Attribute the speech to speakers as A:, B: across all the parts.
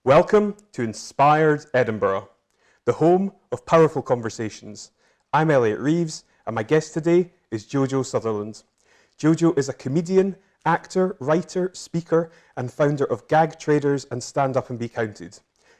A: Welcome to Inspired Edinburgh, the home of powerful conversations. I'm Elliot Reeves, and my guest today is Jojo Sutherland. Jojo is a comedian, actor, writer, speaker, and founder of Gagtraders and Stand Up and Be Counted.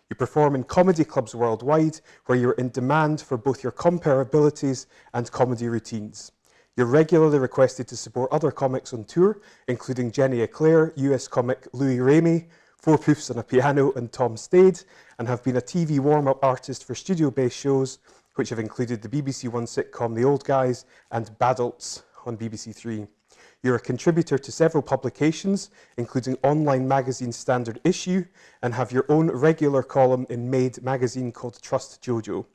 A: You perform in comedy clubs worldwide, where you're in demand for both your compere abilities and comedy routines. You're regularly requested to support other comics on tour, including Jenny Éclair, US comic Louis Ramey, Four Poofs on a Piano, and Tom Stade, and have been a TV warm-up artist for studio-based shows, which have included the BBC One sitcom The Old Guys and Badults on BBC Three. You're a contributor to several publications, including online magazine Standard Issue, and have your own regular column in Made magazine called Trust Jojo.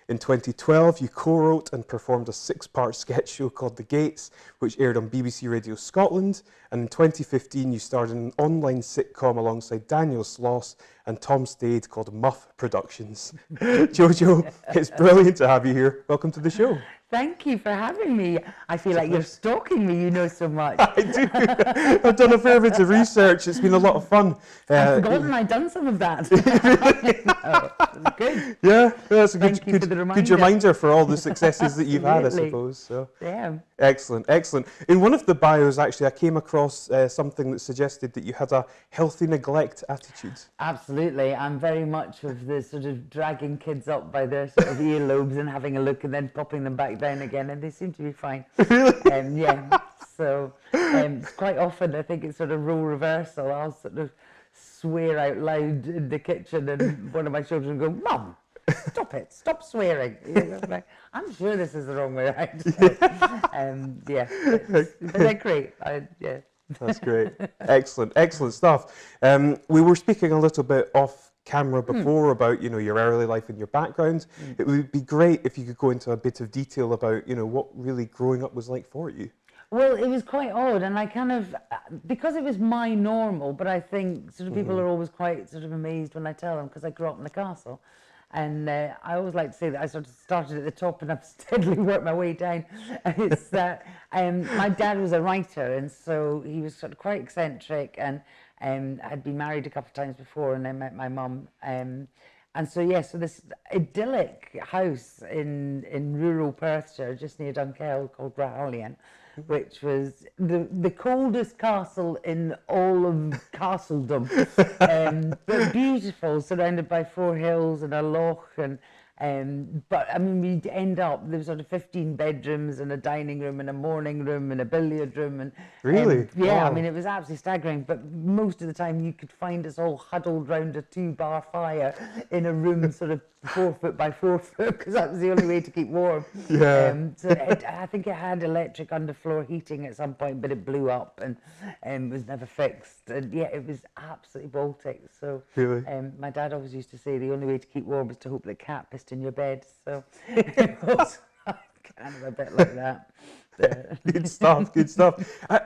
A: In 2012, you co-wrote and performed a 6-part sketch show called The Gates, which aired on BBC Radio Scotland. And in 2015, you starred in an online sitcom alongside Daniel Sloss and Tom Stade called M.U.F.F Productions. Jojo, it's brilliant to have you here. Welcome to the show.
B: Thank you for having me. I feel like you're stalking me, you know so much.
A: I do. I've done a fair bit of research. It's been a lot of fun.
B: I've forgotten I'd done some of that. Oh, good.
A: Yeah, that's a
B: good
A: reminder for all the successes that you've had, I suppose. So.
B: Yeah.
A: Excellent, excellent. In one of the bios, actually, I came across something that suggested that you had a healthy neglect attitude.
B: Absolutely. I'm very much of the sort of dragging kids up by their sort of earlobes and having a look and then popping them back down again, and they seem to be fine.
A: Really?
B: Yeah. So quite often I think it's sort of role reversal. I'll sort of swear out loud in the kitchen, and one of my children go, "Mum, stop it! Stop swearing!" You know, like, I'm sure this is the wrong way around. But they're great. Yeah.
A: That's great. Excellent, excellent stuff. We were speaking a little bit off camera before about, your early life and your background. It would be great if you could go into a bit of detail about, what really growing up was like for you.
B: Well, it was quite odd, and I kind of, because it was my normal, but I think sort of people are always quite sort of amazed when I tell them, because I grew up in the castle. And I always like to say that I sort of started at the top and I've steadily worked my way down. It's that my dad was a writer, and so he was sort of quite eccentric, and had been married a couple of times before, and then met my mum. And so this idyllic house in rural Perthshire, just near Dunkeld, called Rahalian, which was the coldest castle in all of castledom, but beautiful, surrounded by 4 hills and a loch, but I mean, we'd end up, there was sort of 15 bedrooms and a dining room and a morning room and a billiard room. And
A: really?
B: Yeah,
A: wow.
B: I mean, it was absolutely staggering, but most of the time you could find us all huddled round a 2-bar fire in a room sort of 4 foot by 4 foot, because that was the only way to keep warm.
A: Yeah.
B: I think it had electric underfloor heating at some point, but it blew up and was never fixed. And yeah, it was absolutely Baltic. So
A: really?
B: My dad always used to say the only way to keep warm is to hope the cat pissed in your bed. So it was kind of a bit like that.
A: Good stuff, good stuff. I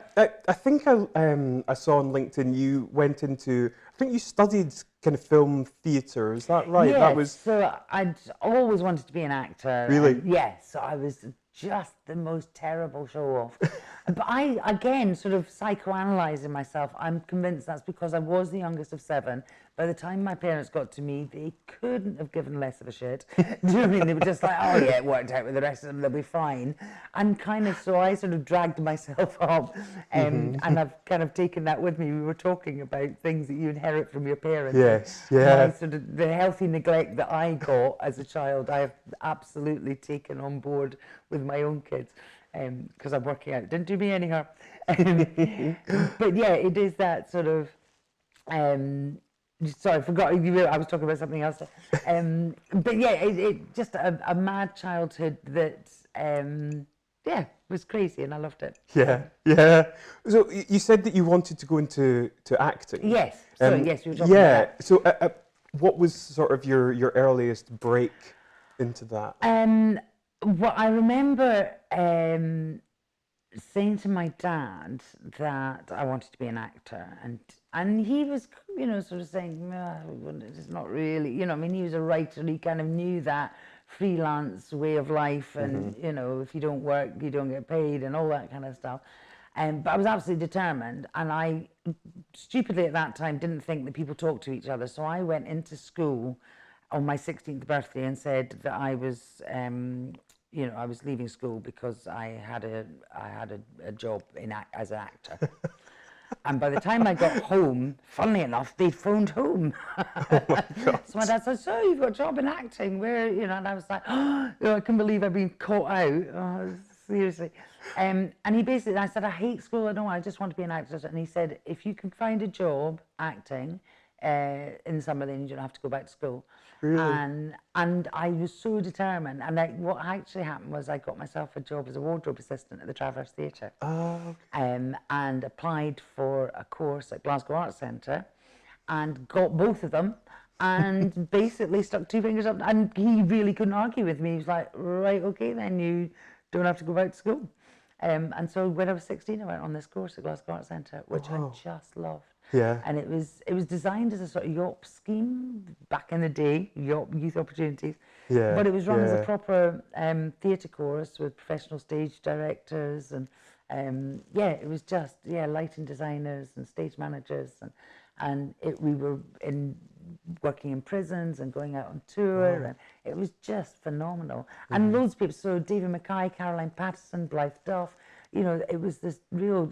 A: think I saw on LinkedIn you went into, I think you studied kind of film theatre, is that right?
B: Yes,
A: that was...
B: so I'd always wanted to be an actor.
A: Really?
B: Yes, so I was just the most terrible show-off. But I, again, sort of psychoanalyzing myself, I'm convinced that's because I was the youngest of 7. By the time my parents got to me, they couldn't have given less of a shit. Do you know what I mean? They were just like, oh yeah, it worked out with the rest of them, they'll be fine. And kind of, so I sort of dragged myself up, and I've kind of taken that with me. We were talking about things that you inherit from your parents.
A: Yes, yeah.
B: Sort of the healthy neglect that I got as a child, I have absolutely taken on board with my own kids. Because I'm working out, didn't do me any harm. But yeah, it is that sort of, sorry, I forgot, I was talking about something else. But yeah, it just a mad childhood that, was crazy, and I loved it.
A: Yeah, yeah. So you said that you wanted to go into acting.
B: Yes, sorry, yes, you were talking about that.
A: So what was sort of your earliest break into that?
B: Well, I remember saying to my dad that I wanted to be an actor, and he was, sort of saying, it's not really, I mean, he was a writer, and he kind of knew that freelance way of life, and, if you don't work, you don't get paid, and all that kind of stuff. But I was absolutely determined, and I stupidly at that time didn't think that people talked to each other. So I went into school on my 16th birthday and said that I was, you know, I was leaving school because I had a job as an actor. And by the time I got home, funnily enough, they'd phoned home.
A: Oh my God.
B: So my dad said, "So you've got a job in acting? Where, you know?" And I was like, "Oh, you know, I can't believe I've been caught out." Oh, seriously. And he basically, I said, "I hate school. I don't. I just want to be an actor." And he said, "If you can find a job acting in summer, then you don't have to go back to school."
A: Really?
B: And I was so determined. And what actually happened was I got myself a job as a wardrobe assistant at the Traverse Theatre.
A: Oh,
B: And applied for a course at Glasgow Arts Centre and got both of them and basically stuck two fingers up. And he really couldn't argue with me. He was like, "Right, okay, then you don't have to go back to school." And so when I was 16, I went on this course at Glasgow Arts Centre, which I just loved.
A: yeah.
B: And it was designed as a sort of YOP scheme back in the day, YOP, Youth Opportunities.
A: Yeah,
B: But it was run as a
A: yeah.
B: proper theatre course with professional stage directors and yeah, it was just lighting designers and stage managers and we were working in prisons and going out on tour and it was just phenomenal. And loads of people, so David Mackay, Caroline Patterson, Blythe Duff, you know, it was this real,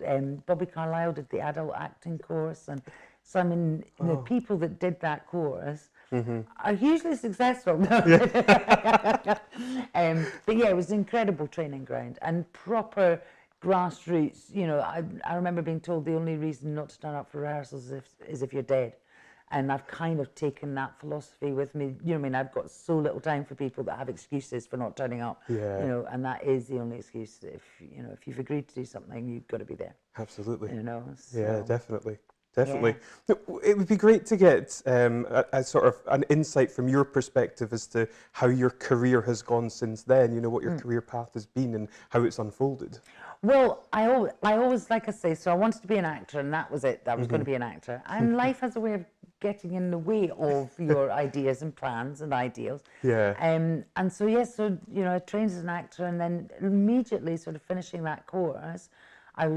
B: Bobby Carlyle did the adult acting course, and so I mean, the people that did that course are hugely successful. But yeah, it was an incredible training ground and proper grassroots. You know, I remember being told the only reason not to turn up for rehearsals is if you're dead. And I've kind of taken that philosophy with me. You know what I mean? I've got so little time for people that have excuses for not turning up.
A: Yeah.
B: You know, and that is the only excuse. If you know, if you've agreed to do something, you've got to be there.
A: Absolutely.
B: You know.
A: Yeah,
B: So,
A: definitely. Definitely. It would be great to get a sort of an insight from your perspective as to how your career has gone since then, you know, what your career path has been and how it's unfolded.
B: Well, I always, like I say, so I wanted to be an actor, and that was it. I was going to be an actor. And life has a way of getting in the way of your ideas and plans and ideals.
A: Yeah.
B: And so, yes, so, you know, I trained as an actor, and then immediately sort of finishing that course, I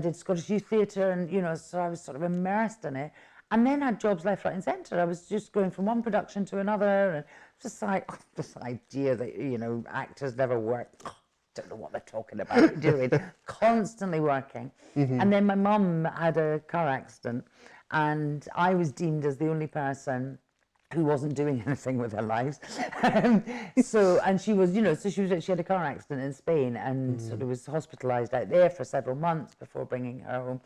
B: did Scottish Youth Theatre, and, you know, so I was sort of immersed in it. And then had jobs left, right and centre. I was just going from one production to another, and just like, this idea that, you know, actors never work. Don't know what they're talking about doing, constantly working. And then my mum had a car accident, and I was deemed as the only person who wasn't doing anything with her lives. And she was, you know, so she had a car accident in Spain and sort of was hospitalised out there for several months before bringing her home.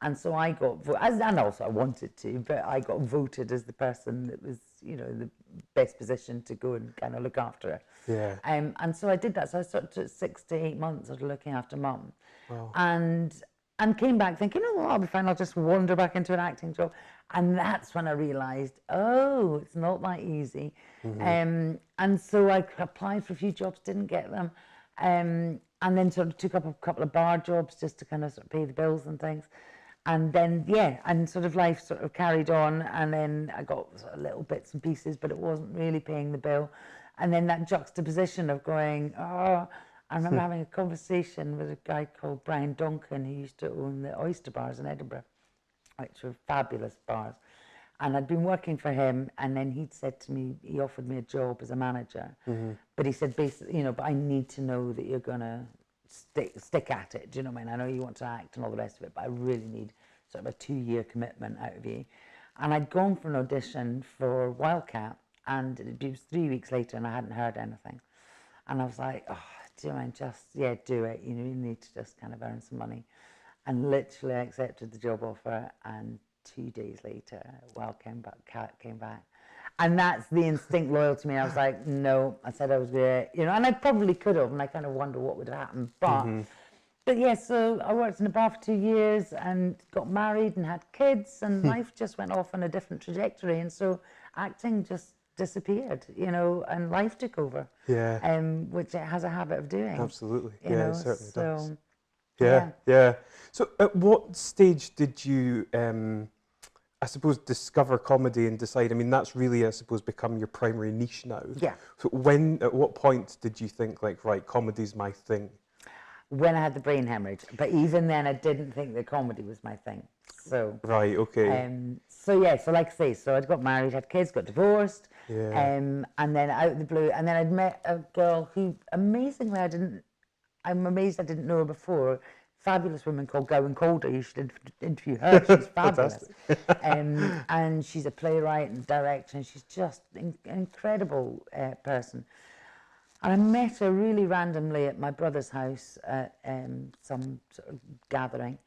B: And so I got, and also I wanted to, but I got voted as the person that was, you know, the best position to go and kind of look after her.
A: Yeah.
B: And so I did that. So I sort of took 6 to 8 months sort of looking after mum.
A: Wow.
B: And came back thinking, oh, well, I'll be fine. I'll just wander back into an acting job. And that's when I realised, oh, it's not that easy. And so I applied for a few jobs, didn't get them. And then sort of took up a couple of bar jobs just to kind of sort of pay the bills and things. And then, and sort of life sort of carried on. And then I got sort of little bits and pieces, but it wasn't really paying the bill. And then that juxtaposition of going, I remember having a conversation with a guy called Brian Donkin, who used to own the oyster bars in Edinburgh, which were fabulous bars. And I'd been working for him, and then he'd said to me, he offered me a job as a manager. But he said, basically, you know, but I need to know that you're going to stick at it. Do you know what I mean? I know you want to act and all the rest of it, but I really need sort of a 2-year commitment out of you. And I'd gone for an audition for Wildcat, and it was 3 weeks later, and I hadn't heard anything. And I was like, oh, do you mind just, do it. You know, you need to just kind of earn some money. And literally I accepted the job offer, and 2 days later, Wildcat came back. And that's the instinct loyal to me. I was like, no, I said I was going to, you know, and I probably could have, and I kind of wonder what would happen. But yeah, so I worked in a bar for 2 years and got married and had kids, and life just went off on a different trajectory. And so acting just disappeared, you know, and life took over.
A: Yeah.
B: Which it has a habit of doing.
A: Absolutely.
B: You know,
A: It certainly does.
B: Yeah.
A: Yeah. So at what stage did you, I suppose, discover comedy and decide, I mean, that's really, I suppose, become your primary niche now.
B: Yeah.
A: So at what point did you think, like, right, comedy's my thing?
B: When I had the brain hemorrhage. But even then, I didn't think that comedy was my thing. So
A: Right, okay.
B: so yeah, so like I say, so I'd got married, had kids, got divorced,
A: Yeah.
B: and then out of the blue, and then I'd met a girl who amazingly I'm amazed I didn't know her before. Fabulous woman called Gowan Calder. You should interview her. She's fabulous. And she's a playwright and director, and she's just an incredible person. And I met her really randomly at my brother's house at some sort of gathering.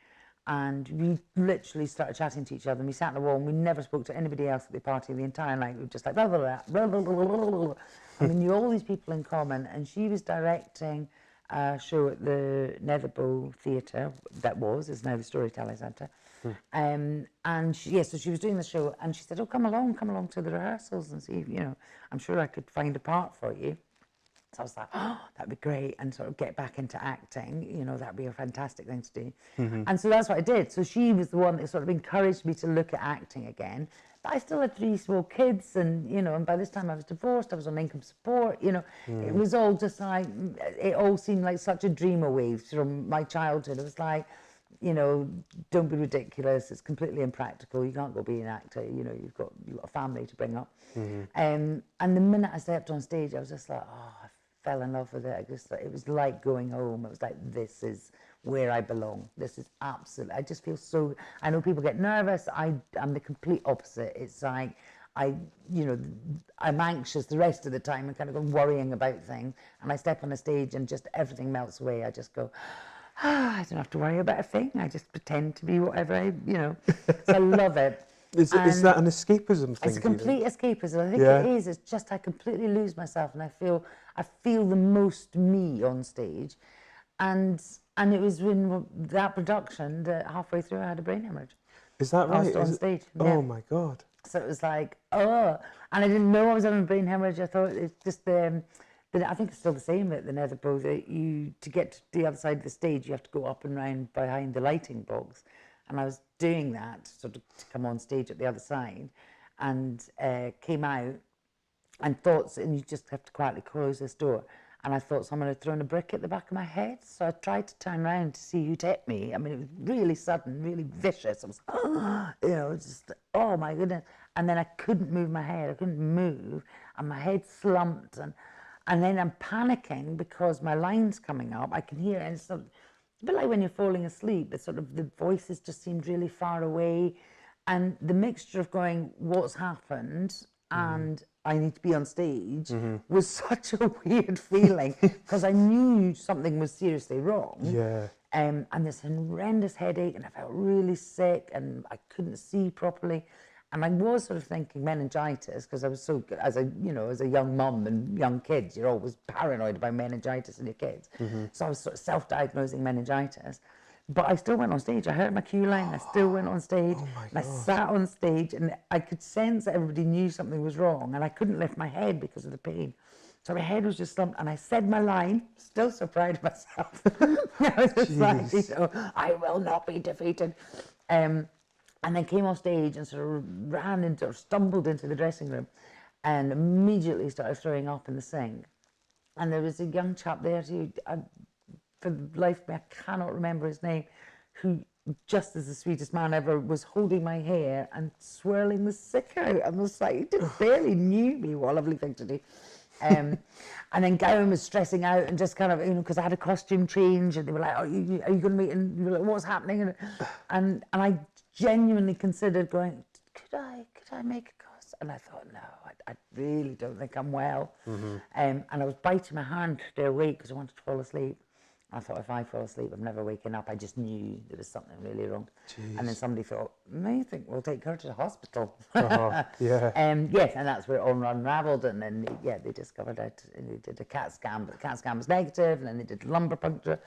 B: And we literally started chatting to each other, and we sat on the wall, and we never spoke to anybody else at the party the entire night. We were just like, blah, blah, blah, blah, blah, blah, blah. And we knew all these people in common, and she was directing a show at the Netherbow Theatre, is now the Storytelling Centre. And so she was doing the show, and she said, oh, come along to the rehearsals and see, I'm sure I could find a part for you. So I was like, oh, that'd be great, and sort of get back into acting, that'd be a fantastic thing to do. And so that's what I did. So she was the one that sort of encouraged me to look at acting again. But I still had 3 small kids, and, and by this time I was divorced, I was on income support, It was all just like, it all seemed like such a dream away from my childhood. It was like, don't be ridiculous, it's completely impractical, you can't go be an actor, you've got a family to bring up. And the minute I stepped on stage, I was just like, oh, I fell in love with it. It was like going home. It was like, this is where I belong. This is absolutely, I just feel so, I know people get nervous. I'm the complete opposite. It's like, I'm anxious the rest of the time and kind of worrying about things. And I step on a stage and just everything melts away. I just go, I don't have to worry about a thing. I just pretend to be whatever so I love it.
A: Is that an escapism thing?
B: It's a complete escapism. I think it is. It's just I completely lose myself, and I feel the most me on stage, and it was in that production that halfway through I had a brain hemorrhage.
A: Is that right?
B: On stage.
A: Oh my God!
B: So it was like, and I didn't know I was having a brain hemorrhage. I thought it's just I think it's still the same at the Netherbow, that to get to the other side of the stage, you have to go up and round behind the lighting box. And I was doing that sort of to come on stage at the other side, and came out and thought, and you just have to quietly close this door. And I thought someone had thrown a brick at the back of my head. So I tried to turn around to see who'd hit me. I mean, it was really sudden, really vicious. I was, just, oh my goodness. And then I couldn't move my head. I couldn't move. And my head slumped. And then I'm panicking because my line's coming up. I can hear it. And it's sort of, a bit like when you're falling asleep. It's sort of, the voices just seemed really far away. And the mixture of going, what's happened? And I need to be on stage was such a weird feeling, because I knew something was seriously wrong.
A: Yeah.
B: And this horrendous headache, and I felt really sick, and I couldn't see properly. And I was sort of thinking meningitis, because I was so, as a young mum and young kids, you're always paranoid about meningitis in your kids. So I was sort of self-diagnosing meningitis. But I still went on stage. I heard my cue line. I still went on stage. And I sat on stage, and I could sense that everybody knew something was wrong, and I couldn't lift my head because of the pain. So my head was just slumped, and I said my line, still so proud of myself. I was just like, I will not be defeated. And then came off stage and sort of stumbled into the dressing room, and immediately started throwing up in the sink. And there was a young chap there who, for the life of me, I cannot remember his name, who, just as the sweetest man ever, was holding my hair and swirling the sick out. And was like, he just barely knew me. What a lovely thing to do. And then Gowan was stressing out and just kind of, because I had a costume change, and they were like, are you going to meet? And you were like, what's happening? And I genuinely considered going, could I make a costume? And I thought, no, I really don't think I'm well. And I was biting my hand to stay awake because I wanted to fall asleep. I thought, if I fall asleep, I'm never waking up. I just knew there was something really wrong. Jeez. And then somebody thought, I think we'll take her to the hospital.
A: Yeah.
B: Yes, and that's where it all unravelled. And then, they discovered it. And they did a CAT scan, but the CAT scan was negative. And then they did lumbar puncture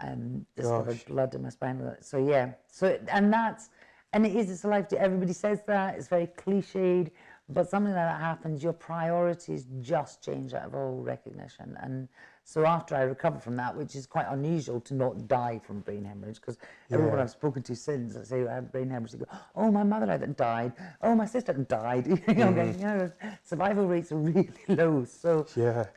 B: and discovered blood in my spine. So, and it's a life. Everybody says that. It's very cliched. But something like that happens, your priorities just change out of all recognition. And so after I recovered from that, which is quite unusual to not die from brain hemorrhage, because everyone I've spoken to since, I say I had brain hemorrhage, they go, oh, my mother had died, oh, my sister died. Survival rates are really low. So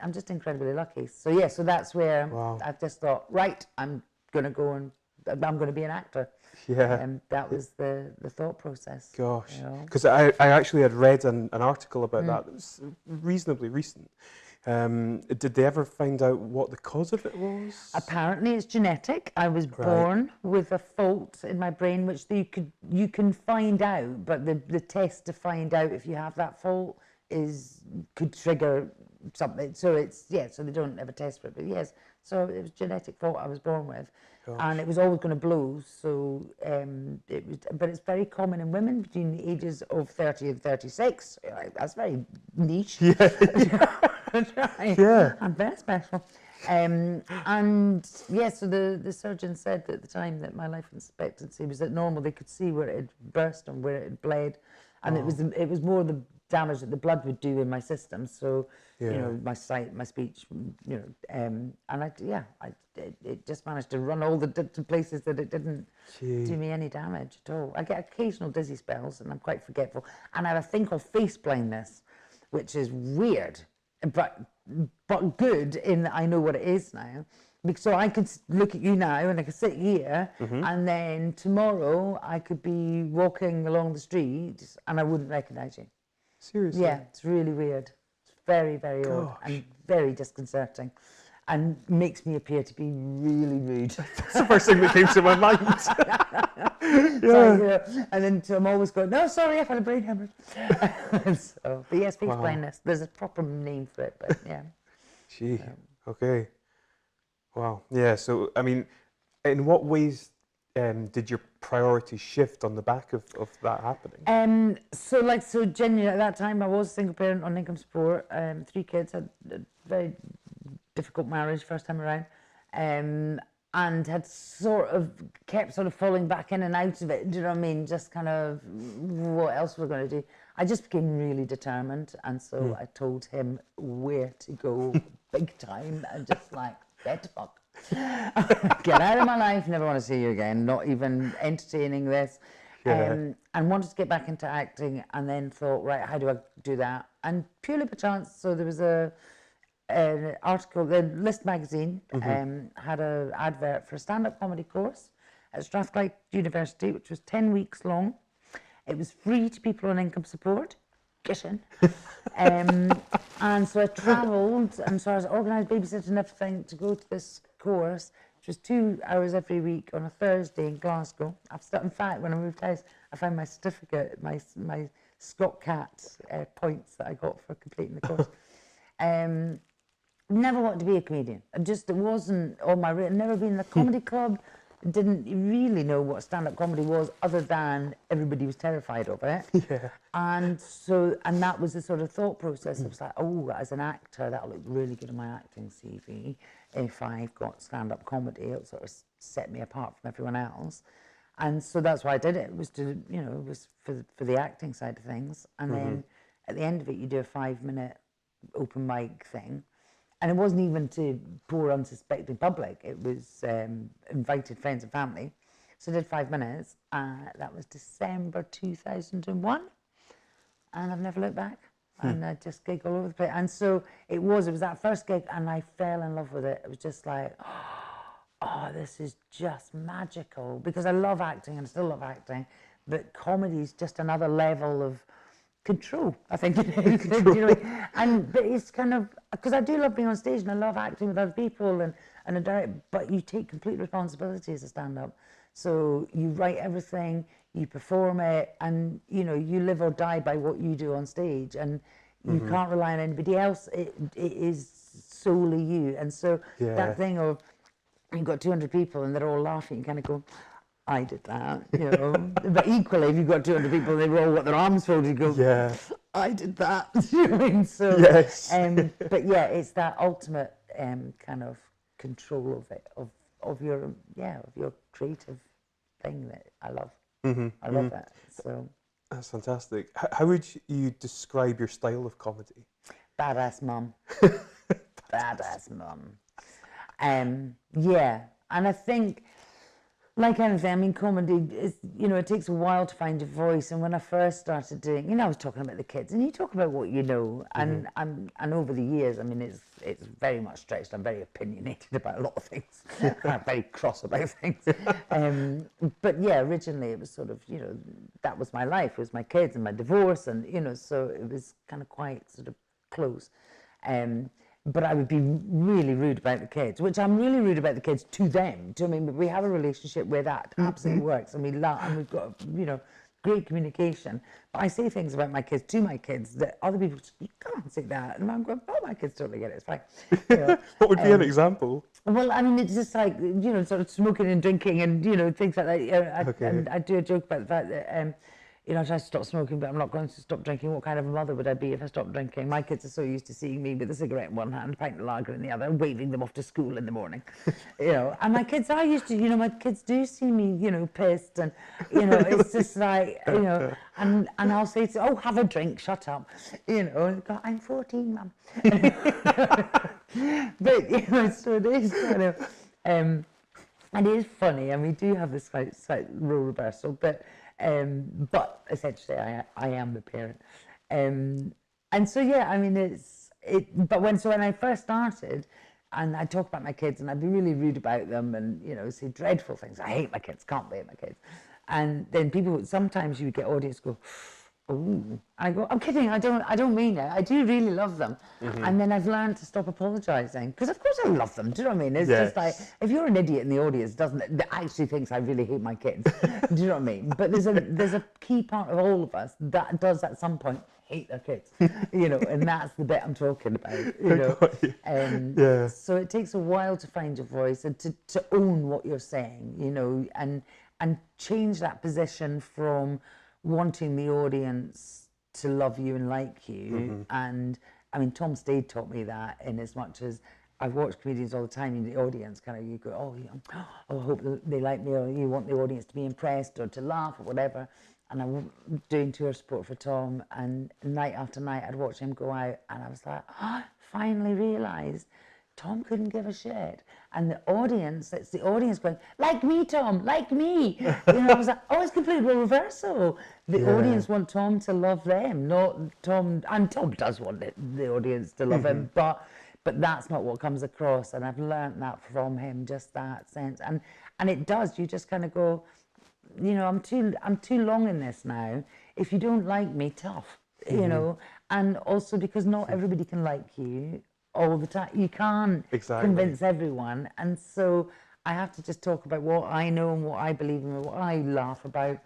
B: I'm just incredibly lucky. So that's where I've just thought, right, I'm going to go and I'm going to be an actor.
A: Yeah.
B: That was the thought process.
A: Gosh,
B: You know?
A: because I actually had read an article about that. It was reasonably recent. Did they ever find out what the cause of it was?
B: Apparently, it's genetic. I was born with a fault in my brain, which you can find out, but the test to find out if you have that fault could trigger something. So so they don't ever test for it. But yes, so it was genetic fault I was born with.
A: Gosh.
B: And it was always going to blow, so but it's very common in women between the ages of 30 and 36. That's very niche.
A: Yeah. Yeah.
B: I'm very special. And yeah, so the surgeon said at the time that my life expectancy was at normal. They could see where it had burst and where it had bled, and it was more the damage that the blood would do in my system. So you know, my sight, my speech, you know, and it just managed to run all the different places that it didn't do me any damage at all. I get occasional dizzy spells, and I'm quite forgetful, and I have a thing called face blindness, which is weird, but good in that I know what it is now. So I could look at you now, and I could sit here, and then tomorrow I could be walking along the street, and I wouldn't recognise you.
A: Seriously?
B: Yeah, it's really weird. It's very, very odd and very disconcerting, and makes me appear to be really rude.
A: That's the first thing that came to my mind.
B: So, and then I'm always going, no, sorry, I've had a brain hemorrhage. So, but yes, face blindness. There's a proper name for it, but yeah.
A: Gee, okay. Wow. Yeah, so, I mean, in what ways did your priorities shift on the back of that happening?
B: So genuinely at that time I was a single parent on income support, 3 kids, had a very difficult marriage first time around, and had kept falling back in and out of it, do you know what I mean? Just kind of, what else we're going to do? I just became really determined, and so I told him where to go big time, and just like, get the fuck. Get out of my life, never want to see you again, not even entertaining this. And wanted to get back into acting, and then thought, right, how do I do that? And purely by chance, so there was an article, the List magazine had an advert for a stand-up comedy course at Strathclyde University, which was 10 weeks long. It was free to people on income support. Get in. And so I travelled, and so I was organised babysitting and everything to go to this course, which was 2 hours every week on a Thursday in Glasgow. In fact, when I moved house, I found my certificate, my Scott Cat points that I got for completing the course. Never wanted to be a comedian. It wasn't on my radar. Never been in a comedy club. Didn't really know what stand-up comedy was, other than everybody was terrified of it.
A: Yeah.
B: And that was the sort of thought process. I was like, oh, as an actor, that'll look really good on my acting CV. If I've got stand-up comedy, it'll sort of set me apart from everyone else. And so that's why I did it. It was to, you know, it was for the acting side of things. And then at the end of it, you do a 5-minute open mic thing. And it wasn't even to poor, unsuspecting public. It was invited friends and family. So I did 5 minutes. That was December 2001. And I've never looked back. And I just gig all over the place. And so it was that first gig, and I fell in love with it. It was just like, oh, this is just magical. Because I love acting, and I still love acting. But comedy is just another level of control, I think it is. You know what I mean? But it's kind of, because I do love being on stage and I love acting with other people and a direct, but you take complete responsibility as a stand-up. So you write everything, you perform it, and you know, you live or die by what you do on stage, and you can't rely on anybody else. It is solely you. And so that thing of, you've got 200 people and they're all laughing, you kind of go, I did that, you know. But equally, if you've got 200 people and they've all got their arms folded, you go, I did that. You know what I mean? So, but yeah, it's that ultimate kind of control of it, of your creative thing that I love. I love that. So
A: that's fantastic. How would you describe your style of comedy?
B: Badass mum. Badass mum. Yeah, and I think Like anything, I mean, comedy is, you know, it takes a while to find your voice. And when I first started doing, you know, I was talking about the kids, and you talk about what you know. And and over the years, I mean, it's very much stretched. I'm very opinionated about a lot of things. I'm very cross about things. But yeah, originally it was sort of, you know, that was my life. It was my kids and my divorce, and you know, so it was kind of quite sort of close. But I would be really rude about the kids, which I'm really rude about the kids to them. Do you know what I mean? But we have a relationship where that absolutely works, and we laugh, and we've got, you know, great communication. But I say things about my kids to my kids that other people just, you can't say that, and I'm going, oh, my kids totally get it. It's fine. You know,
A: What would be an example?
B: well, I mean, it's just like, you know, sort of smoking and drinking and, you know, things like that. And I do a joke about the fact that, you know, I try to stop smoking, but I'm not going to stop drinking. What kind of a mother would I be if I stopped drinking? My kids are so used to seeing me with a cigarette in one hand, a pint of lager in the other, waving them off to school in the morning. You know, and my kids are used to, you know, my kids do see me, you know, pissed, and, you know, it's just like, you know, and I'll say, oh, have a drink, shut up. You know, and go, I'm 14, Mum. But, you know, so it is kind of, and it is funny, and we do have this slight role reversal, but essentially I am the parent. And so, yeah, I mean, but when I first started, and I'd talk about my kids, and I'd be really rude about them, and, you know, say dreadful things. I hate my kids, can't bear my kids. And then sometimes you would get audience go, oh, I go, I'm kidding, I don't mean it. I do really love them. And then I've learned to stop apologising, because of course I love them. Do you know what I mean? It's just like, if you're an idiot in the audience that actually thinks I really hate my kids, do you know what I mean? But there's a key part of all of us that does at some point hate their kids, you know, and that's the bit I'm talking about, you know. So it takes a while to find your voice and to own what you're saying, you know, and change that position from wanting the audience to love you and like you. And I mean, Tom Stade taught me that, in as much as I've watched comedians all the time in the audience, kind of, you go, oh, I hope they like me, or you want the audience to be impressed or to laugh or whatever. And I'm doing tour support for Tom, and night after night I'd watch him go out, and I was like, oh, finally realised Tom couldn't give a shit. And the audience, it's the audience going, like me, Tom, like me. You know, I was like, oh, it's completely reversal. The audience want Tom to love them, not Tom, and Tom does want the audience to love him, but that's not what comes across. And I've learned that from him, just that sense. And it does, you just kind of go, you know, I'm too long in this now. If you don't like me, tough, you know. And also because not everybody can like you all the time. You can't convince everyone, and so I have to just talk about what I know and what I believe in and what I laugh about.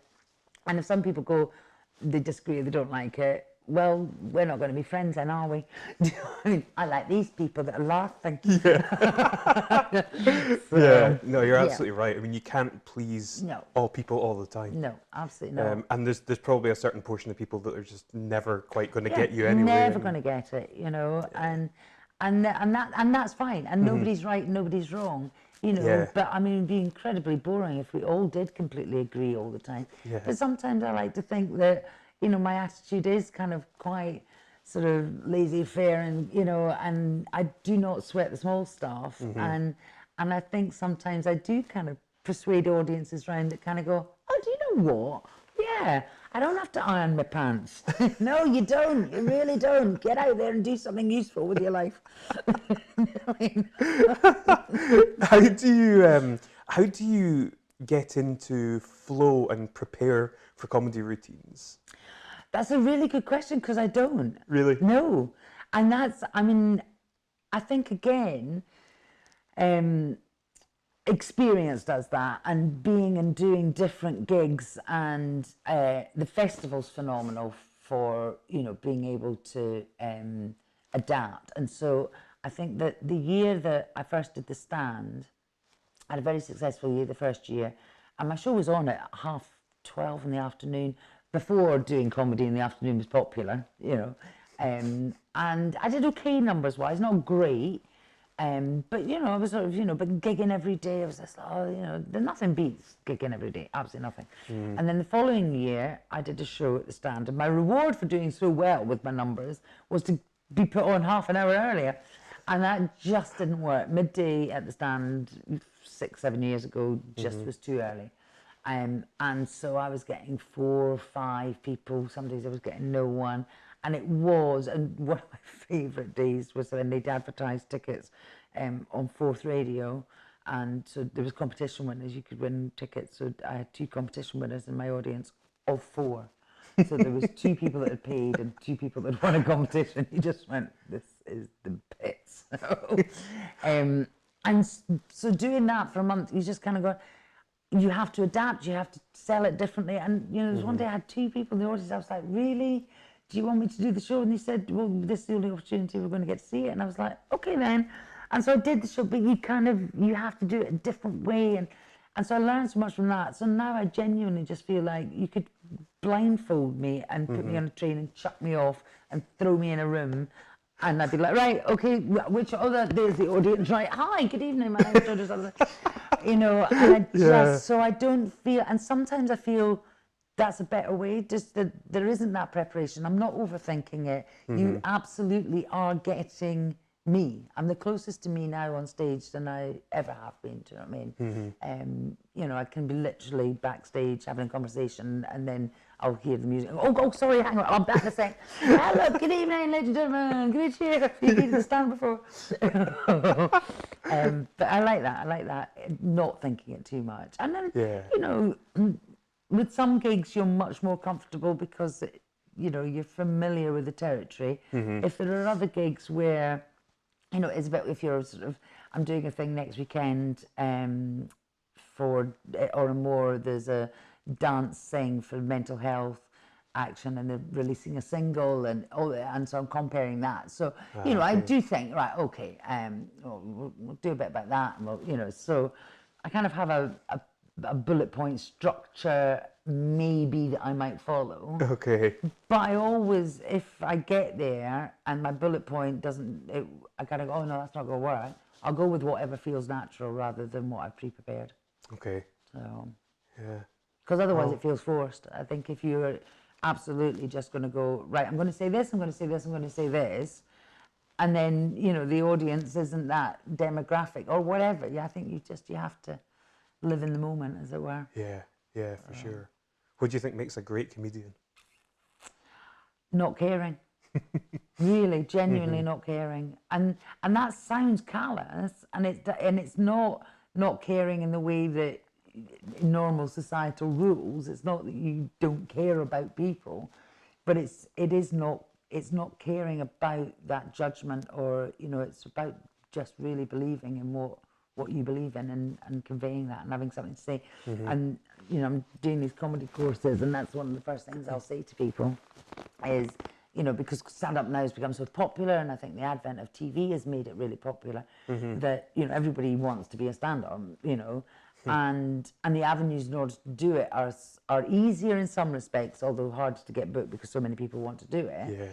B: And if some people go, they disagree, they don't like it, well, we're not going to be friends then, are we? Do you know what I mean? I like these people that are laughing.
A: No, you're absolutely right. I mean, you can't please all people all the time.
B: No, absolutely not.
A: And there's probably a certain portion of people that are just never quite going to get you anyway.
B: Never going to get it, you know, and that's fine, and nobody's right, nobody's wrong, you know. But I mean, it'd be incredibly boring if we all did completely agree all the time. But sometimes I like to think that, you know, my attitude is kind of quite sort of laissez-faire, and, you know, and I do not sweat the small stuff, and I think sometimes I do kind of persuade audiences around that kind of go, oh, do you know what? Yeah, I don't have to iron my pants. No, you don't. You really don't. Get out there and do something useful with your life.
A: How do you get into flow and prepare for comedy routines?
B: That's a really good question, because I don't.
A: Really?
B: No. And that's, I mean, I think again, experience does that, and being and doing different gigs, and the festival's phenomenal for, you know, being able to adapt. And so I think that the year that I first did The Stand, I had a very successful year the first year, and my show was on at 12:30 in the afternoon, before doing comedy in the afternoon was popular, you know. And I did okay numbers-wise, not great, but, you know, I was sort of, you know, but gigging every day, I was just, oh, you know, nothing beats gigging every day, absolutely nothing. And then the following year, I did a show at The Stand, and my reward for doing so well with my numbers was to be put on half an hour earlier, and that just didn't work. Midday at The Stand, 6, 7 years ago just was too early. And so I was getting 4 or 5 people. Some days I was getting no one. And it was, and one of my favourite days was when they'd advertised tickets on Fourth Radio. And so there was competition winners. You could win tickets. So I had 2 competition winners in my audience of 4. So there was 2 people that had paid and 2 people that won a competition. You just went, this is the pits. And so doing that for a month, you just kind of go, you have to adapt, you have to sell it differently. And, you know, there's one day I had 2 people in the audience. I was like, really? Do you want me to do the show? And he said, well, this is the only opportunity we're going to get to see it. And I was like, okay then. And so I did the show, but you have to do it a different way. And so I learned so much from that. So now I genuinely just feel like you could blindfold me and put me on a train and chuck me off and throw me in a room. And I'd be like, right, okay, which other, there's the audience, right, hi, good evening, my name's Jojo Sutherland. You know, and I just, so I don't feel, and sometimes I feel that's a better way, just that there isn't that preparation. I'm not overthinking it. You absolutely are getting me. I'm the closest to me now on stage than I ever have been, do you know what I mean? You know, I can be literally backstage having a conversation and then I'll hear the music. Oh, sorry, hang on, I'm back in a sec. Hello, good evening, ladies and gentlemen. Good to hear you need to stand before. But I like that, not thinking it too much. And then, you know, with some gigs, you're much more comfortable because, you know, you're familiar with the territory. If there are other gigs where, you know, it's about, if you're sort of, I'm doing a thing next weekend for, or more, there's a dance thing for mental health action and they're releasing a single and all that, and so I'm comparing that. So, you know, I do think, right, okay, we'll do a bit about that, and we'll, you know, so I kind of have a bullet point structure maybe that I might follow.
A: Okay.
B: But I always, if I get there and my bullet point doesn't, I kind of go, oh no, that's not going to work. I'll go with whatever feels natural rather than what I've pre-prepared.
A: Okay.
B: So,
A: yeah.
B: Because otherwise it feels forced. I think if you're absolutely just going to go, right, I'm going to say this, I'm going to say this, I'm going to say this, and then, you know, the audience isn't that demographic or whatever. Yeah, I think you have to live in the moment, as it were.
A: Yeah, for sure. What do you think makes a great comedian?
B: Not caring. Really, genuinely not caring. And that sounds callous, and it's not caring in the way that in normal societal rules. It's not that you don't care about people, but it's not caring about that judgment, or, you know, it's about just really believing in what you believe in and conveying that and having something to say. And, you know, I'm doing these comedy courses, and that's one of the first things I'll say to people is, you know, because stand-up now has become so popular, and I think the advent of TV has made it really popular, that, you know, everybody wants to be a stand-up, you know, and the avenues in order to do it are easier in some respects, although hard to get booked because so many people want to do it.
A: Yeah.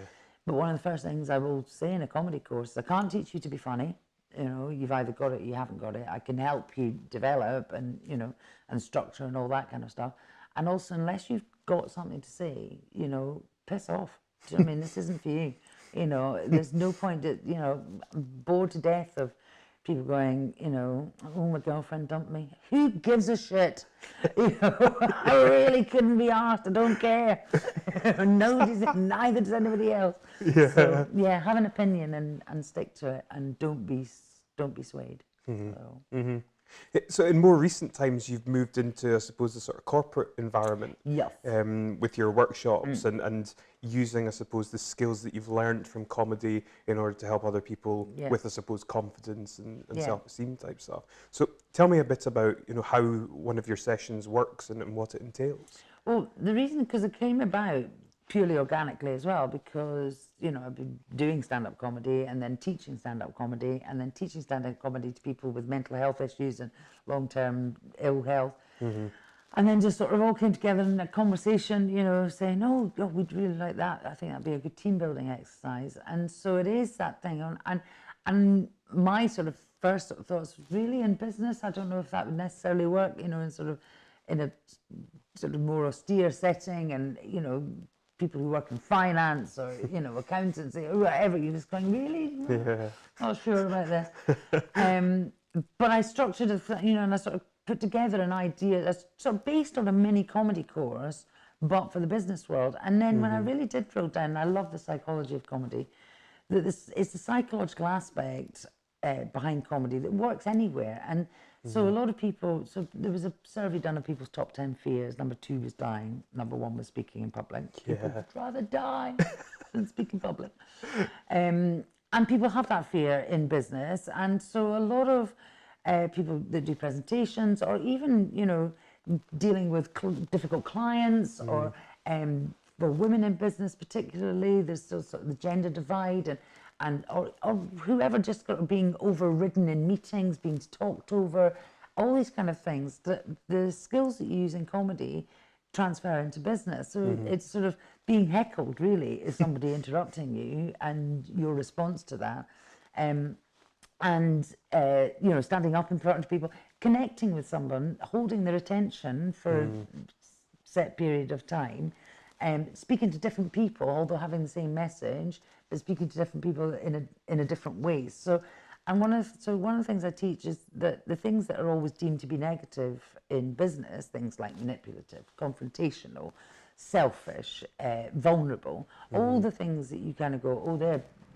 B: But one of the first things I will say in a comedy course is I can't teach you to be funny. You know, you've either got it or you haven't got it. I can help you develop and, you know, and structure and all that kind of stuff. And also, unless you've got something to say, you know, piss off. Do you know what I mean? This isn't for you. You know, there's no point that, you know, I'm bored to death of people going, you know, oh, my girlfriend dumped me. Who gives a shit? You know, I really couldn't be asked. I don't care. Neither does anybody else.
A: Yeah.
B: So, yeah, have an opinion and stick to it, and don't be swayed.
A: So in more recent times, you've moved into, I suppose, the sort of corporate environment.
B: Yes.
A: With your workshops and using, I suppose, the skills that you've learned from comedy in order to help other people with, I suppose, confidence and self-esteem type stuff. So tell me a bit about, you know, how one of your sessions works and what it entails.
B: Well, the reason, because it came about purely organically as well, because, you know, I've been doing stand-up comedy and then teaching stand-up comedy and then teaching stand-up comedy to people with mental health issues and long-term ill health. And then just sort of all came together in a conversation, you know, saying, oh, we'd really like that. I think that'd be a good team-building exercise. And so it is that thing. And my sort of first sort of thoughts, really in business, I don't know if that would necessarily work, you know, in a sort of more austere setting, and, you know, people who work in finance or, you know, accountancy or whatever, you're just going, really? Not sure about this. but I structured it, and I sort of put together an idea that's sort of based on a mini comedy course, but for the business world. And then when I really did drill down, I love the psychology of comedy, that this is the psychological aspect behind comedy that works anywhere. And so a lot of people, so there was a survey done of people's top 10 fears. Number 2 was dying. Number 1 was speaking in public. People would rather die than speak in public. And people have that fear in business. And so a lot of people that do presentations, or even, dealing with difficult clients, or for women in business particularly, there's still sort of the gender divide, or whoever just got being overridden in meetings, being talked over, all these kind of things. The skills that you use in comedy transfer into business. So it's sort of being heckled, really, is somebody interrupting you and your response to that. Standing up in front of people, connecting with someone, holding their attention for a set period of time, speaking to different people, although having the same message, but speaking to different people in a different way. So one of the things I teach is that the things that are always deemed to be negative in business, things like manipulative, confrontational, selfish, vulnerable, all the things that you kind of go, oh,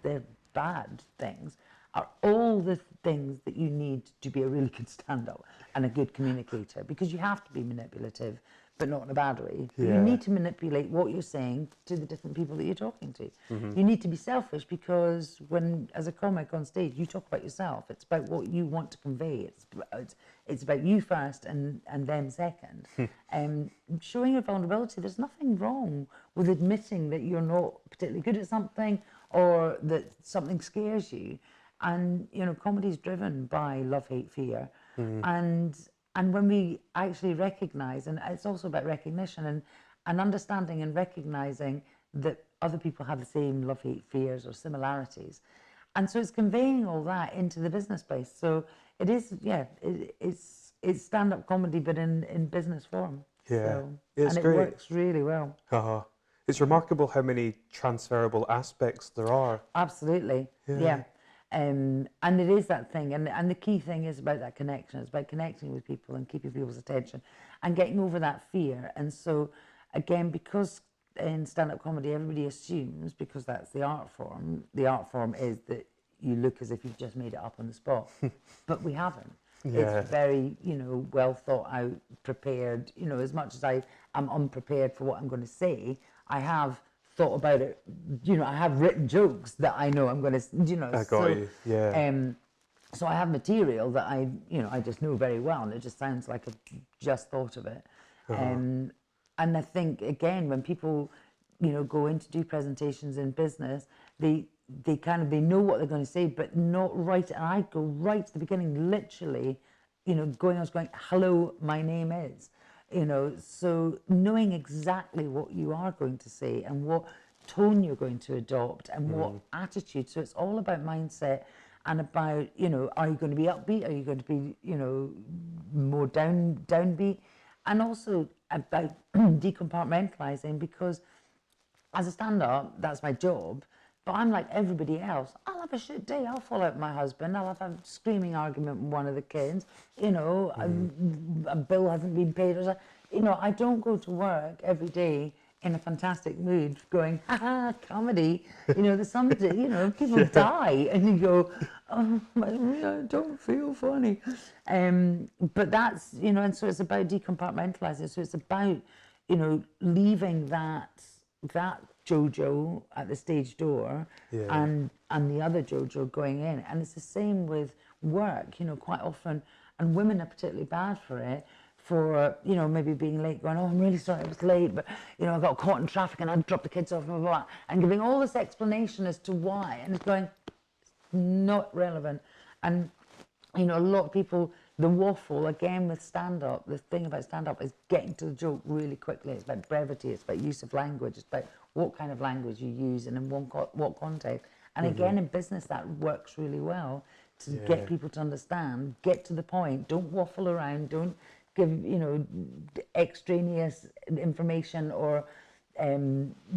B: they're bad things, are all the things that you need to be a really good stand-up and a good communicator, because you have to be manipulative, but not in a bad way. Yeah. You need to manipulate what you're saying to the different people that you're talking to. You need to be selfish, because when, as a comic on stage, you talk about yourself. It's about what you want to convey. It's about you first and them second. Showing your vulnerability, there's nothing wrong with admitting that you're not particularly good at something, or that something scares you. And, comedy is driven by love, hate, fear. And when we actually recognise, and it's also about recognition and understanding and recognising that other people have the same love, hate, fears or similarities. And so it's conveying all that into the business space. So it is, it's stand-up comedy, but in business form.
A: Yeah,
B: so,
A: it's
B: and
A: great.
B: It works really well.
A: It's remarkable how many transferable aspects there are.
B: Absolutely, yeah. And it is that thing, and the key thing is about that connection. It's about connecting with people and keeping people's attention and getting over that fear. And so, again, because in stand-up comedy everybody assumes, because that's the art form is that you look as if you've just made it up on the spot. But we haven't. It's very, well thought out, prepared. As much as I am unprepared for what I'm going to say, I have thought about it, I have written jokes that I know I'm going to,
A: I got you, yeah.
B: So I have material that I just know very well, and it just sounds like I've just thought of it. And I think, again, when people, go in to do presentations in business, they know what they're going to say, but not right. And I go right to the beginning, literally, going, hello, my name is. So knowing exactly what you are going to say and what tone you're going to adopt and what attitude. So it's all about mindset and about, are you going to be upbeat? Are you going to be, more downbeat? And also about decompartmentalizing, because as a stand-up, that's my job. But I'm like everybody else. I'll have a shit day. I'll fall out with my husband. I'll have a screaming argument with one of the kids. A bill hasn't been paid. Or I don't go to work every day in a fantastic mood going, ha, comedy. There's some, people die. And you go, oh, I don't feel funny. But that's, and so it's about decompartmentalizing. So it's about, leaving that Jojo at the stage door and the other Jojo going in. And it's the same with work, quite often, and women are particularly bad for it, for, maybe being late, going, oh, I'm really sorry I was late, but, I got caught in traffic and I dropped the kids off, blah, blah, blah, and giving all this explanation as to why, and it's going, not relevant. And, a lot of people, the waffle, again, with stand-up, the thing about stand-up is getting to the joke really quickly. It's about brevity, it's about use of language, it's about what kind of language you use and in what context. And again, in business, that works really well to get people to understand, get to the point, don't waffle around, don't give, extraneous information or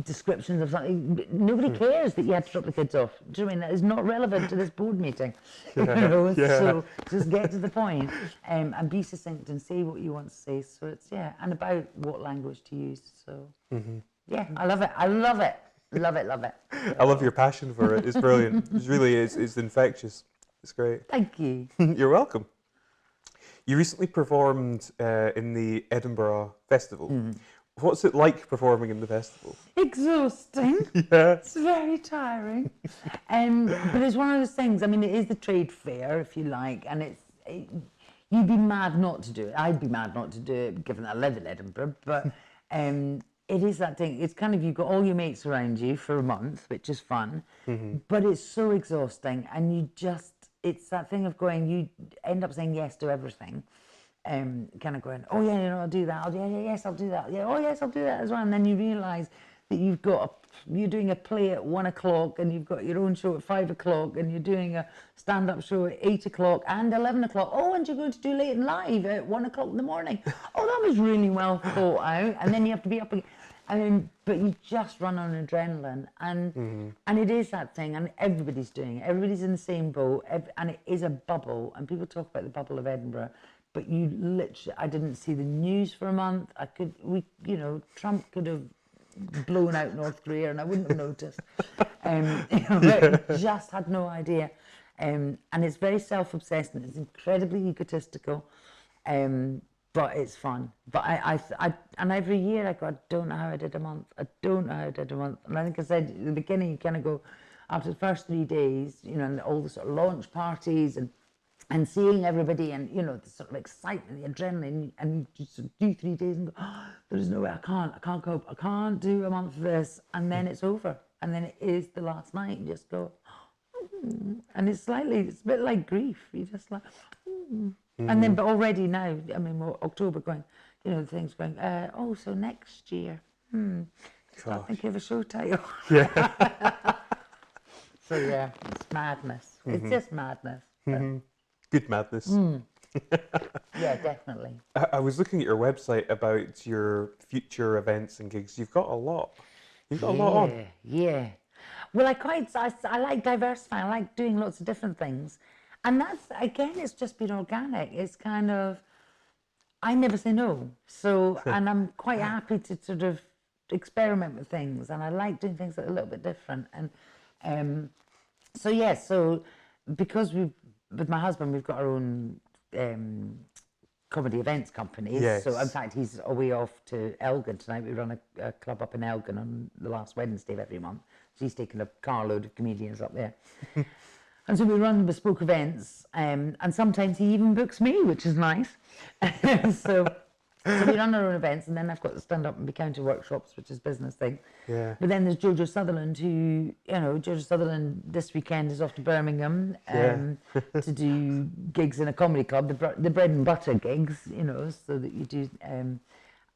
B: descriptions of something. Nobody cares that you had to drop the kids off. Do you know what I mean? That is not relevant to this board meeting. So just get to the point, and be succinct and say what you want to say. So it's and about what language to use. So I love it. I love it. Love it. Love it.
A: I love your passion for it. It's brilliant. It really is. It's infectious. It's great.
B: Thank you.
A: You're welcome. You recently performed in the Edinburgh Festival. What's it like performing in the festival?
B: Exhausting. It's very tiring. But it's one of those things. I mean, it is the trade fair, if you like, and you'd be mad not to do it. I'd be mad not to do it, given that I live in Edinburgh. But it is that thing. It's kind of, you've got all your mates around you for a month, which is fun. But it's so exhausting, and it's that thing of going, you end up saying yes to everything. Kind of going, oh yeah, I'll do that. Yes, I'll do that. Yeah, oh yes, I'll do that as well. And then you realise that you're doing a play at 1 o'clock, and you've got your own show at 5 o'clock, and you're doing a stand-up show at 8 o'clock and 11 o'clock. Oh, and you're going to do late and live at 1 o'clock in the morning. Oh, that was really well thought out. And then you have to be up again. But you just run on adrenaline, and it is that thing, and everybody's doing it. Everybody's in the same boat, and it is a bubble. And people talk about the bubble of Edinburgh. But you literally, I didn't see the news for a month. Trump could have blown out North Korea and I wouldn't have noticed. But just had no idea. And it's very self-obsessed and it's incredibly egotistical. But it's fun. But and every year I go, I don't know how I did a month. I don't know how I did a month. And I think I said at the beginning, you kind of go, after the first 3 days, and all the sort of launch parties and seeing everybody and, the sort of excitement, the adrenaline, and you just do 3 days and go, oh, there's no way, I can't cope, I can't do a month of this, and then it's over. And then it is the last night, and you just go, and it's a bit like grief. You just like, and then, but already now, I mean, we're October going, the things going, so next year, start thinking of a show title. So it's madness. It's just madness.
A: Good madness.
B: Yeah, definitely.
A: I was looking at your website about your future events and gigs. You've got a lot. You've got a lot on.
B: Yeah. Well, I like diversifying. I like doing lots of different things. And that's, again, it's just been organic. It's kind of, I never say no. So, and I'm quite happy to sort of experiment with things. And I like doing things that are a little bit different. And so because with my husband, we've got our own comedy events company.
A: Yes.
B: So, in fact, he's away off to Elgin tonight. We run a club up in Elgin on the last Wednesday of every month. So he's taking a carload of comedians up there. And so we run bespoke events, and sometimes he even books me, which is nice. So we run our own events, and then I've got the stand-up and be counter workshops, which is business thing.
A: Yeah.
B: But then there's Jojo Sutherland, who, Jojo Sutherland this weekend is off to Birmingham to do gigs in a comedy club, the bread and butter gigs, so that you do,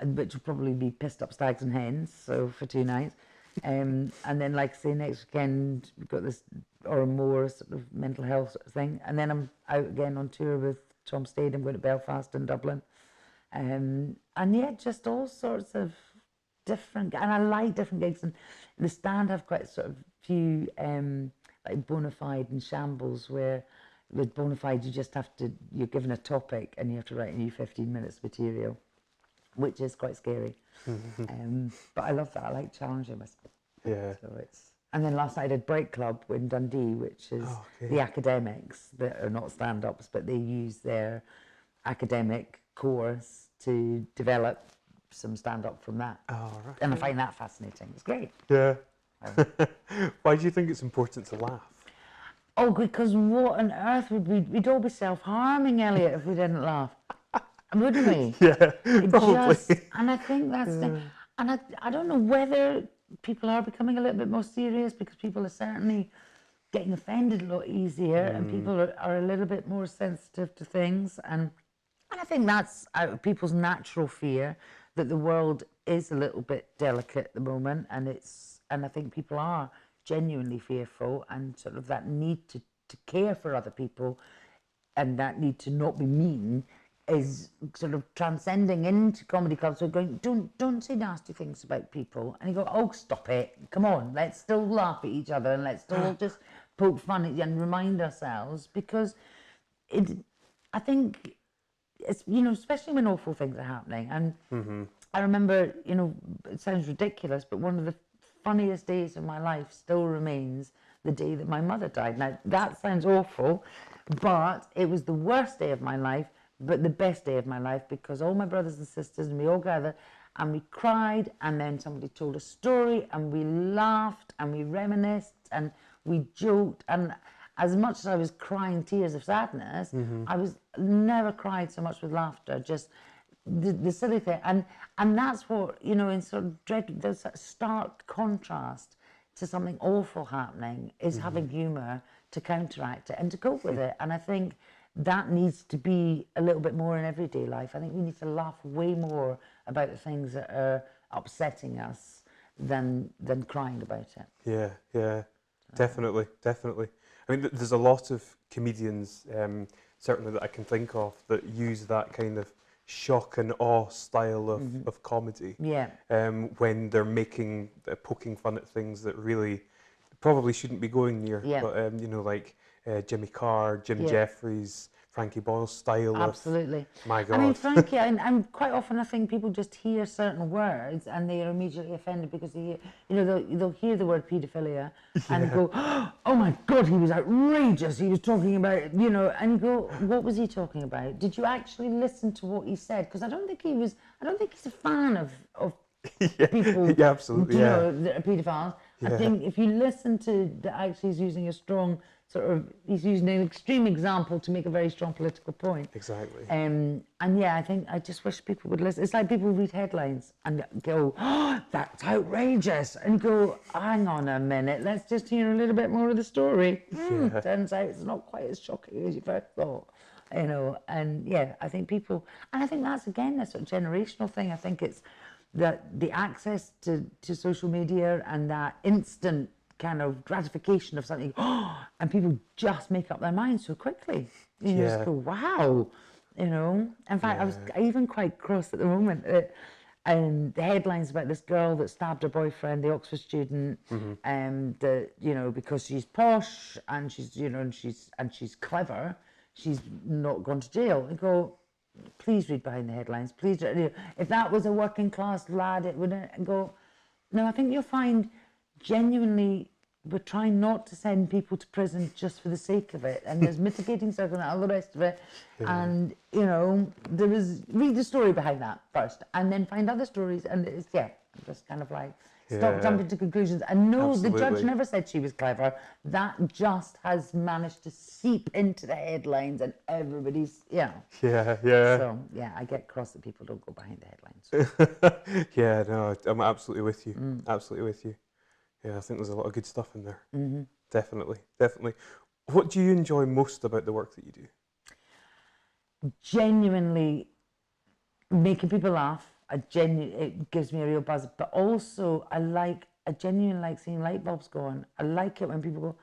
B: which will probably be pissed up stags and hens, so for 2 nights. And then, like I say, next weekend we've got this or more sort of mental health sort of thing. And then I'm out again on tour with Tom Stade. I'm going to Belfast and Dublin. And just all sorts of different, and I like different gigs. And the stand have quite sort of few like bona fide and shambles, where with bona fide you're given a topic and you have to write a new 15 minutes material, which is quite scary. But I love that. I like challenging myself.
A: Yeah.
B: So and then last night I did Break Club in Dundee, which is the academics that are not stand-ups, but they use their academic course to develop some stand-up from that.
A: Oh, right.
B: And I find that fascinating. It's great.
A: Yeah. Why do you think it's important to laugh?
B: Oh, because what on earth we'd all be self-harming, Elliot, if we didn't laugh. Wouldn't we?
A: Yeah, probably.
B: And I think that's and I don't know whether people are becoming a little bit more serious, because people are certainly getting offended a lot easier, and people are a little bit more sensitive to things, and I think that's out of people's natural fear that the world is a little bit delicate at the moment, and I think people are genuinely fearful, and sort of that need to care for other people, and that need to not be mean is sort of transcending into comedy clubs. So going, don't say nasty things about people. And you go, oh, stop it. Come on, let's still laugh at each other and let's still just poke fun at you and remind ourselves, because I think it's, especially when awful things are happening. And I remember, it sounds ridiculous, but one of the funniest days of my life still remains the day that my mother died. Now, that sounds awful, but it was the worst day of my life, but the best day of my life, because all my brothers and sisters and we all gathered and we cried, and then somebody told a story and we laughed and we reminisced and we joked. And as much as I was crying tears of sadness, I was never cried so much with laughter, just the silly thing. And that's what, in sort of dread, there's that stark contrast to something awful happening, is having humour to counteract it and to cope with it. And I think that needs to be a little bit more in everyday life. I think we need to laugh way more about the things that are upsetting us than crying about it.
A: Yeah, definitely. I mean, there's a lot of comedians, certainly that I can think of, that use that kind of shock and awe style of comedy.
B: Yeah.
A: When they're poking fun at things that really probably shouldn't be going near.
B: Yeah.
A: But like Jimmy Carr, Jim Jeffries, Frankie Boyle style.
B: Absolutely.
A: My God.
B: I mean, Frankie, and quite often I think people just hear certain words and they are immediately offended because they hear, they'll hear the word paedophilia and go, oh my God, he was outrageous. He was talking about, and you go, what was he talking about? Did you actually listen to what he said? Because I don't think he's a fan of people,
A: absolutely,
B: that are paedophiles. I think if you listen to actually he's using a strong he's using an extreme example to make a very strong political point.
A: Exactly.
B: And I just wish people would listen. It's like people read headlines and go, oh, that's outrageous. And go, hang on a minute, let's just hear a little bit more of the story. Turns out it's not quite as shocking as you first thought. I think people, and I think that's again a sort of generational thing. I think it's that the access to social media and that instant kind of gratification of something, and people just make up their minds so quickly. You just go, wow, In fact, I even quite cross at the moment. The headlines about this girl that stabbed her boyfriend, the Oxford student, because she's posh and she's, and she's clever, she's not gone to jail. And go, please read behind the headlines. Please, if that was a working class lad, it wouldn't. And go, no, I think you'll find genuinely we're trying not to send people to prison just for the sake of it, and there's mitigating circumstances and all the rest of it, and there is, read the story behind that first and then find other stories, and it's just kind of like stop jumping to conclusions. And no, the judge never said she was clever. That just has managed to seep into the headlines, and everybody's So I get cross that people don't go behind the headlines.
A: No, I'm absolutely with you. Absolutely with you. Yeah, I think there's a lot of good stuff in there. Definitely. What do you enjoy most about the work that you do?
B: Genuinely making people laugh. It gives me a real buzz. But also, I genuinely like seeing light bulbs go on. I like it when people go,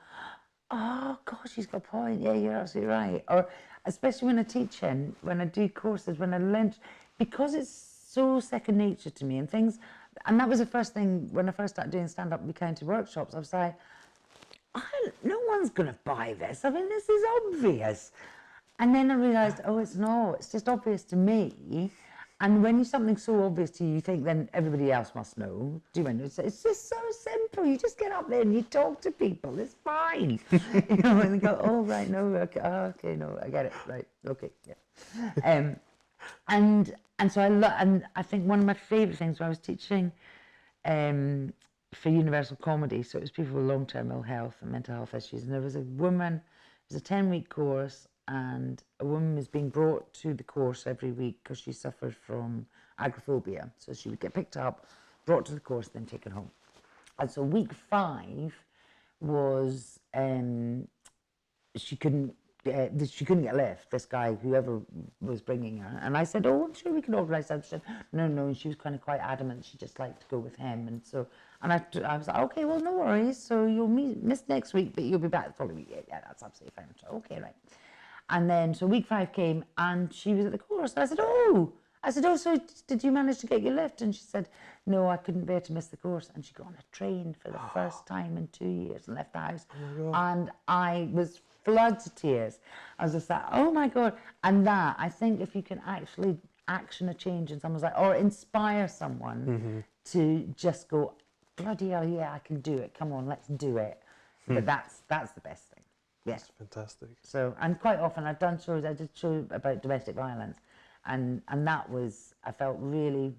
B: oh, gosh, she's got a point. Yeah, you're absolutely right. Or especially when I teach when I do courses, when I learn, because it's so second nature to me and things. And that was the first thing when I first started doing stand-up county workshops. I was like, no one's going to buy this. I mean, this is obvious. And then I realised, it's just obvious to me. And when something's so obvious to you, you think then everybody else must know. Do you know? It's just so simple. You just get up there and you talk to people. It's fine. And they go, oh, right, no, okay, no, I get it. Right, okay, yeah. And so I think one of my favourite things when I was teaching for Universal Comedy, so it was people with long-term ill health and mental health issues, and there was a woman, it was a 10-week course, and a woman was being brought to the course every week because she suffered from agoraphobia. So she would get picked up, brought to the course, then taken home. And so week 5 was she couldn't get a lift, this guy, whoever was bringing her. And I said, oh, I'm sure we can organise that. She said, no. And she was kind of quite adamant. She just liked to go with him. And so, and I was like, okay, well, no worries. So you'll miss next week, but you'll be back the following week. Yeah, that's absolutely fine. So, okay, right. And then, so week 5 came and she was at the course. And I said, oh, so did you manage to get your lift? And she said, no, I couldn't bear to miss the course. And she got on a train for the first time in 2 years and left the house. And I was floods of tears. I was just like, oh my God. And that, I think if you can actually action a change in someone's life or inspire someone to just go, bloody hell, yeah, I can do it. Come on, let's do it. But that's the best thing. Yeah.
A: That's fantastic.
B: So, and quite often I've done shows, I did shows about domestic violence, and that was, I felt really,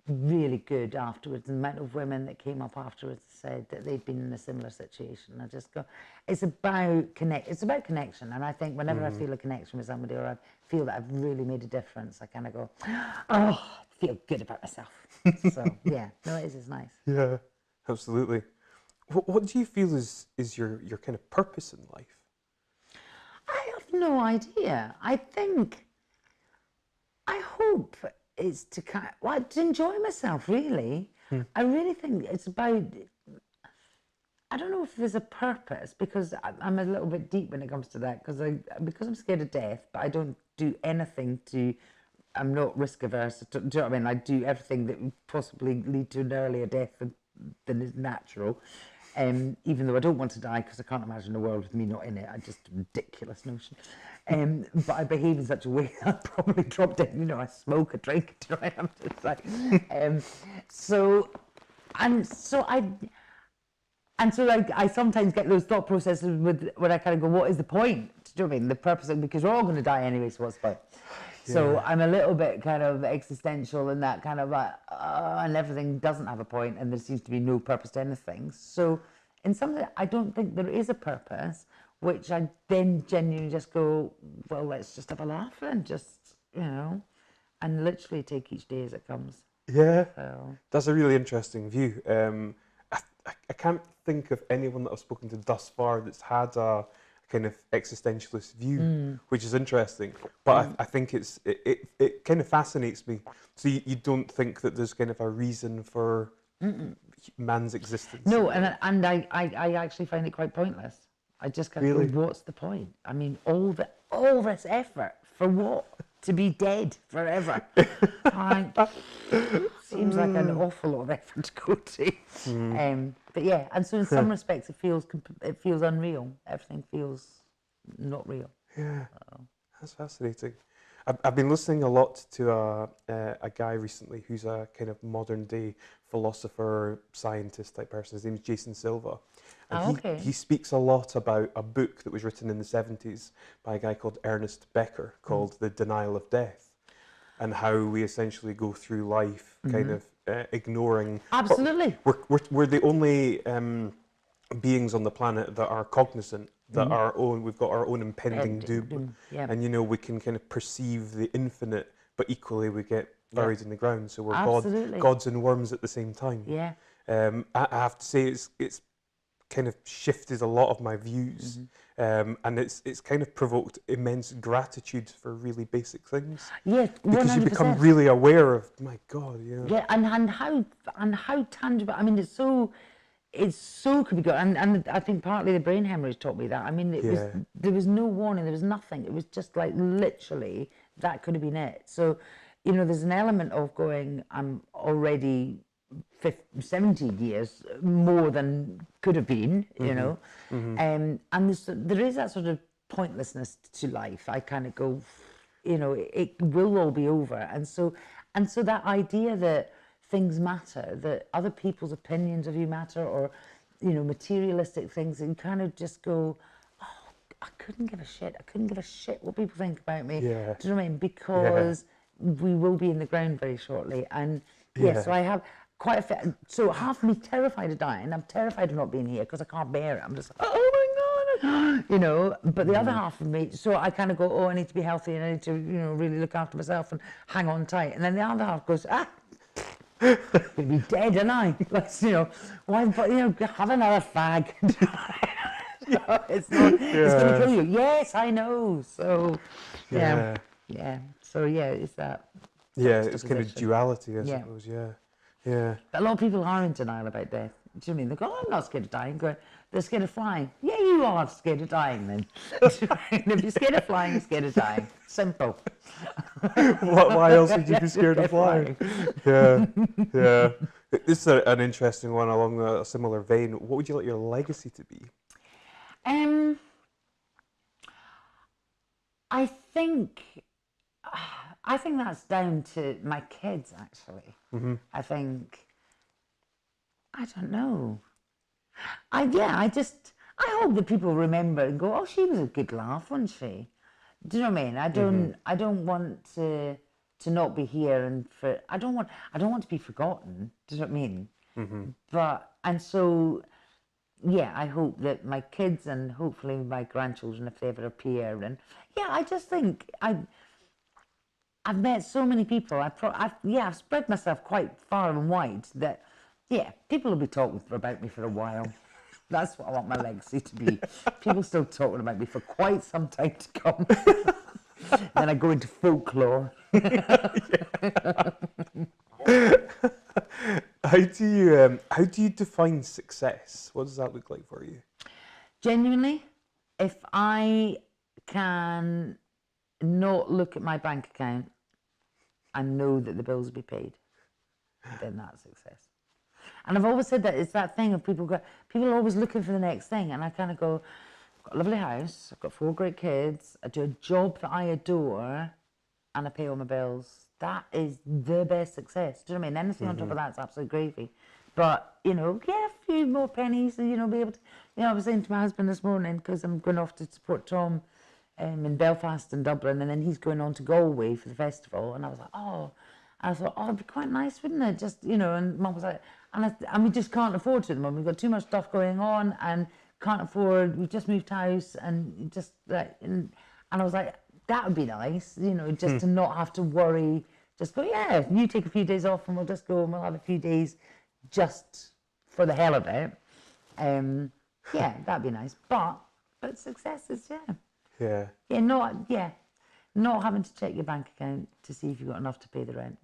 B: really good afterwards. And the amount of women that came up afterwards said that they'd been in a similar situation. I just go, it's about connection. And I think whenever I feel a connection with somebody, or I feel that I've really made a difference, I kind of go, oh, I feel good about myself. So yeah, no, it's nice.
A: Yeah, absolutely. What do you feel is your kind of purpose in life?
B: I have no idea. I hope it's to to enjoy myself, really. I really think it's about, I don't know if there's a purpose, because I'm a little bit deep when it comes to that, because I'm scared of death, but I don't do anything I'm not risk averse. Do you know what I mean? I do everything that would possibly lead to an earlier death than is natural. Even though I don't want to die, because I can't imagine a world with me not in it. I just a ridiculous notion. But I behave in such a way that I'll probably drop dead. You know, I smoke, I drink. Do you know what I'm just like? I sometimes get those thought processes when I kind of go, what is the point? Do you know what I mean? The purpose of, because we're all going to die anyway, so what's the point? Yeah. So I'm a little bit kind of existential in that kind of like, and everything doesn't have a point, and there seems to be no purpose to anything. So in some way, I don't think there is a purpose, which I then genuinely just go, well, let's just have a laugh and just, you know, and literally take each day as it comes.
A: Yeah,
B: so.
A: That's a really interesting view. I can't think of anyone that I've spoken to thus far that's had a kind of existentialist view, which is interesting. But I think it kind of fascinates me. So you don't think that there's kind of a reason for man's existence?
B: No, and I actually find it quite pointless. I just kind of go, what's the point? I mean, all this effort for what? To be dead forever. Seems like an awful lot of effort to go to. But yeah, and so in some respects it feels unreal. Everything feels not real.
A: Yeah, that's fascinating. I've been listening a lot to a guy recently who's a kind of modern day philosopher, scientist type person. His name's Jason Silva. And he speaks a lot about a book that was written in the 70s by a guy called Ernest Becker called The Denial of Death, and how we essentially go through life kind of ignoring...
B: Absolutely.
A: We're the only beings on the planet that are cognizant, that we've got our own impending doom.
B: Yeah.
A: And, you know, we can kind of perceive the infinite, but equally we get buried in the ground. So we're gods and worms at the same time.
B: Yeah.
A: I have to say it's kind of shifted a lot of my views, and it's kind of provoked immense gratitude for really basic things.
B: Yeah, 100%.
A: Because you become really aware of, my God, you know.
B: Yeah, and how tangible. I mean, it's so could be good, and I think partly the brain hemorrhage taught me that. I mean, there was no warning, there was nothing. It was just like literally that could have been it. So, you know, there's an element of going, I'm already 17 years more than could have been, you know, and there is that sort of pointlessness to life. I kind of go, you know, it will all be over, and so that idea that things matter, that other people's opinions of you matter, or, you know, materialistic things, and you kind of just go, oh, I couldn't give a shit. I couldn't give a shit what people think about me.
A: Yeah.
B: Do you know what I mean? Because we will be in the ground very shortly, and so I have quite a fit. So half of me terrified of dying. I'm terrified of not being here because I can't bear it. I'm just like, oh my God, you know. But the other half of me, so I kind of go, oh, I need to be healthy and I need to, you know, really look after myself and hang on tight. And then the other half goes, I'm gonna be dead, and I, like, you know, why? But you know, have another fag. No, it's not. It's gonna kill you. Yes, I know. So, yeah. So it's that.
A: Yeah, it's kind of duality, I suppose. Yeah.
B: But a lot of people are in denial about death. Do you know what I mean? They go, oh, I'm not scared of dying. Going, they're scared of flying. Yeah, you are scared of dying then. If you're scared of flying, you're scared of dying. Simple.
A: Why else would you be scared of flying? Yeah, yeah. This is an interesting one along a similar vein. What would you like your legacy to be?
B: I think that's down to my kids, actually. I think, I don't know. I hope that people remember and go, oh, she was a good laugh, wasn't she? Do you know what I mean? I don't want to not be here, and I don't want to be forgotten. Do you know what I mean? And so, yeah, I hope that my kids and hopefully my grandchildren, if they ever appear, and yeah, I just think I've met so many people. I've spread myself quite far and wide that, yeah, people will be talking about me for a while. That's what I want my legacy to be. People still talking about me for quite some time to come. Then I go into folklore.
A: How do you define success? What does that look like for you?
B: Genuinely, if I can not look at my bank account and know that the bills will be paid, then that's success. And I've always said that it's that thing of people are always looking for the next thing, and I kind of go, I've got a lovely house, I've got 4 great kids, I do a job that I adore, and I pay all my bills. That is the best success. Do you know what I mean? Anything on top of that's absolute gravy. But, you know, a few more pennies, be able to, I was saying to my husband this morning, because I'm going off to support Tom in Belfast and Dublin, and then he's going on to Galway for the festival, and I was like, I thought, it'd be quite nice, wouldn't it? Just, and Mum was like, and we just can't afford to at the moment. We've got too much stuff going on and can't afford, we've just moved house and just like, and I was like, that would be nice, just to not have to worry, just go, yeah, you take a few days off and we'll just go and we'll have a few days just for the hell of it. Yeah, that'd be nice. But success is, not having to check your bank account to see if you've got enough to pay the rent.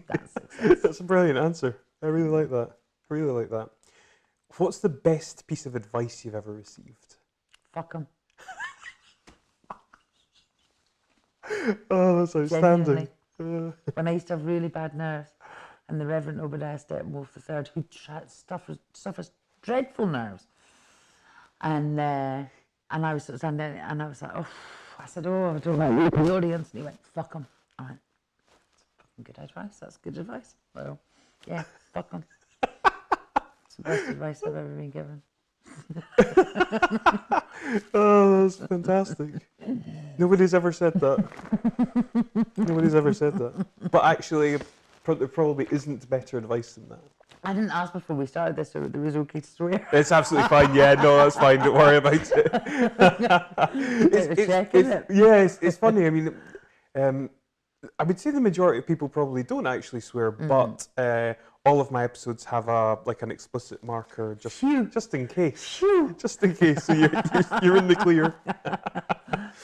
B: That's success.
A: That's a brilliant answer. I really like that. What's the best piece of advice you've ever received?
B: Fuck 'em.
A: Oh, that's outstanding.
B: When I used to have really bad nerves, and the Reverend Obadiah Steppenwolf III, who suffers dreadful nerves, and I was sort of standing there, and I was like, I said, I don't like the audience, and he went, fuck 'em. I went, that's fucking good advice. That's good advice. Well, yeah, fuck 'em. It's the best advice I've ever been given.
A: Oh, that's fantastic. Nobody's ever said that. But actually, there probably isn't better advice than that.
B: I didn't ask before we started this, so it was okay to swear.
A: It's absolutely fine. Yeah, no, that's fine. Don't worry about it. It's funny. I mean, I would say the majority of people probably don't actually swear, but all of my episodes have an explicit marker just in case. Just in case, so you're in the clear.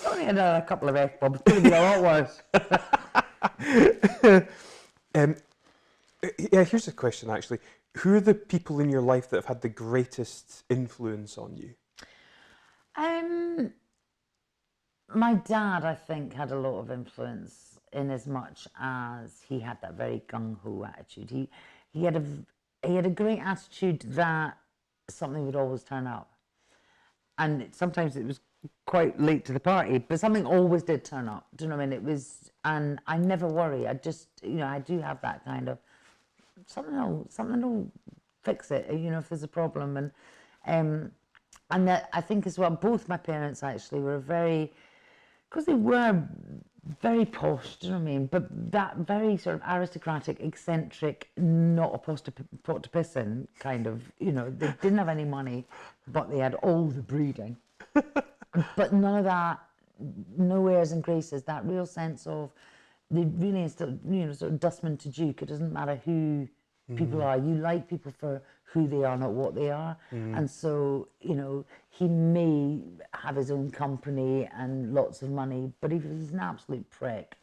B: Only had a couple of F-bombs. It's going to be a lot worse.
A: Here's a question actually. Who are the people in your life that have had the greatest influence on you?
B: My dad, I think, had a lot of influence in as much as he had that very gung-ho attitude. He had a great attitude that something would always turn up. And sometimes it was quite late to the party, but something always did turn up. Do you know what I mean? And I never worry. I just, I do have that kind of, something will fix it, if there's a problem. And that, I think as well, both my parents actually were because they were very posh, do you know what I mean? But that very sort of aristocratic, eccentric, not a pot to piss in kind of, they didn't have any money, but they had all the breeding. But none of that, no airs and graces, that real sense of, they really instilled, sort of dustman to duke. It doesn't matter who people are. You like people for who they are, not what they are. And so, he may have his own company and lots of money, but if he's an absolute prick,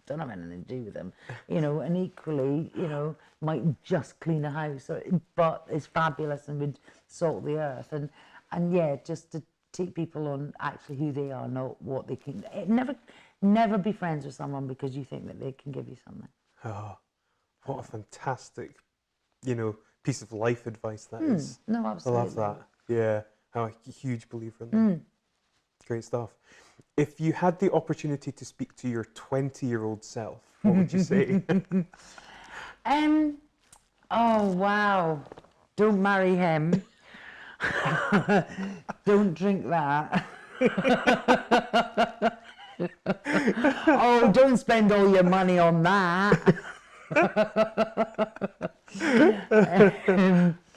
B: don't have anything to do with them, you know, and equally, you know, might just clean a house, but is fabulous and would salt the earth. And yeah, just to take people on actually who they are, not what they can. Never be friends with someone because you think that they can give you something.
A: Oh, what a fantastic, you know, piece of life advice that is.
B: No, absolutely.
A: I love that. Yeah, I'm a huge believer in that. Great stuff. If you had the opportunity to speak to your 20-year-old self, what would you say?
B: Oh, wow. Don't marry him. Don't drink that. Oh, don't spend all your money on that.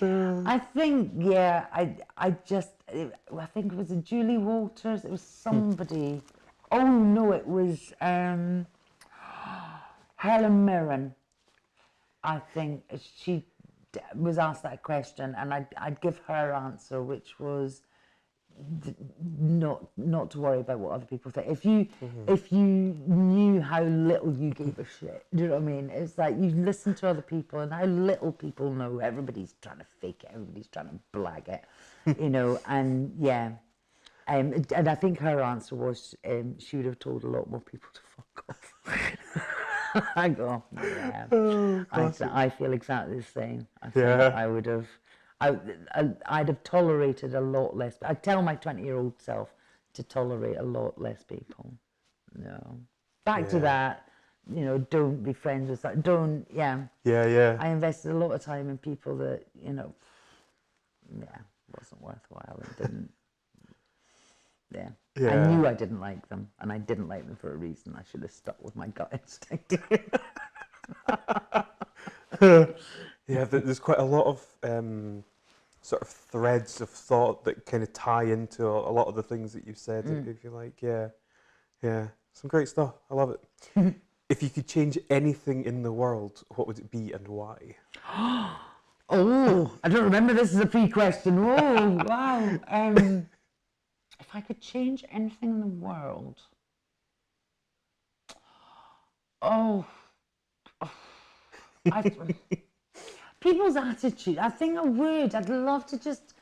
B: I think, yeah, I think it was a Julie Walters, it was somebody. Oh no, it was Helen Mirren. I think she was asked that question, and I'd give her answer, which was not to worry about what other people think. If you knew how little you gave a shit, do you know what I mean? It's like you listen to other people and how little people know. Everybody's trying to fake it. Everybody's trying to blag it, you know. And yeah, and I think her answer was she would have told a lot more people to fuck off. I go, yeah. Oh, I feel exactly the same. I think I would have. I'd have tolerated a lot less. I'd tell my 20-year-old self to tolerate a lot less people. No. Back to that, you know, don't be friends with that. Don't, I invested a lot of time in people that, you know, wasn't worthwhile and didn't. I knew I didn't like them, and I didn't like them for a reason. I should have stuck with my gut instinct.
A: Yeah, there's quite a lot of sort of threads of thought that kind of tie into a lot of the things that you've said, if you like. Yeah, some great stuff. I love it. If you could change anything in the world, what would it be and why?
B: Oh, I don't remember this as a pre-question. Oh, wow. If I could change anything in the world, people's attitude. I think I would. I'd love to just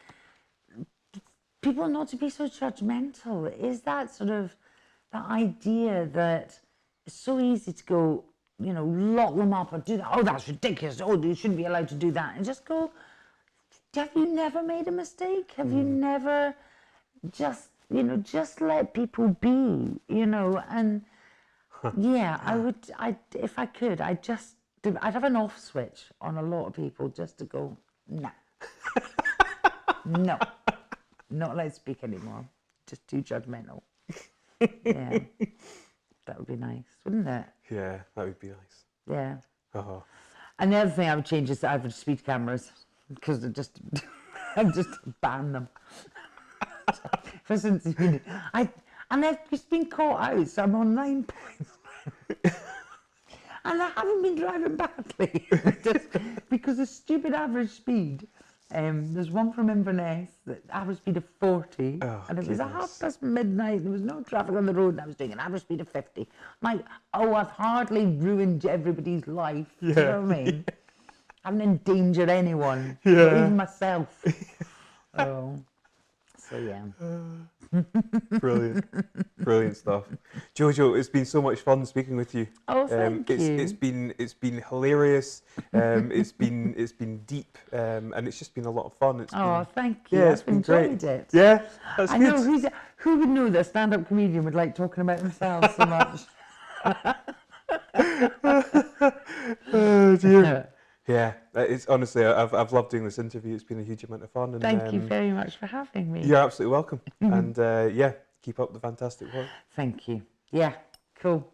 B: people not to be so judgmental. Is that sort of the idea that it's so easy to go, you know, lock them up or do that. Oh, that's ridiculous. Oh, you shouldn't be allowed to do that. And just go, have you never made a mistake? Have you never just, you know, just let people be, you know? And yeah, if I could, I'd have an off switch on a lot of people just to go, no, not allowed to speak anymore. Just too judgmental. Yeah, that would be nice, wouldn't it?
A: Yeah, that would be nice.
B: Yeah.
A: Oh.
B: And the other thing I would change is that I would speed cameras because I'd just ban them. For instance, I've just been caught out, so I'm on 9 points. And I haven't been driving badly, just because of stupid average speed. There's one from Inverness, that average speed of 40, and it was midnight, there was no traffic on the road, and I was doing an average speed of 50. I'm like, oh, I've hardly ruined everybody's life, do you know what I mean? I haven't endangered anyone, not even myself. So yeah.
A: Brilliant stuff. Jojo, it's been so much fun speaking with you.
B: Oh, thank you.
A: It's been hilarious. It's been deep, and it's just been a lot of fun.
B: Thank you.
A: Yeah,
B: I've enjoyed it.
A: Yeah, that's good.
B: I know who would know that a stand-up comedian would like talking about themselves so much.
A: Oh dear. Yeah, it's honestly, I've loved doing this interview. It's been a huge amount of fun. And,
B: thank you very much for having me.
A: You're absolutely welcome. And keep up the fantastic work.
B: Thank you. Yeah, cool.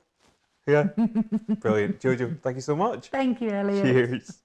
A: Yeah, brilliant. Jojo, thank you so much.
B: Thank you, Elliot.
A: Cheers.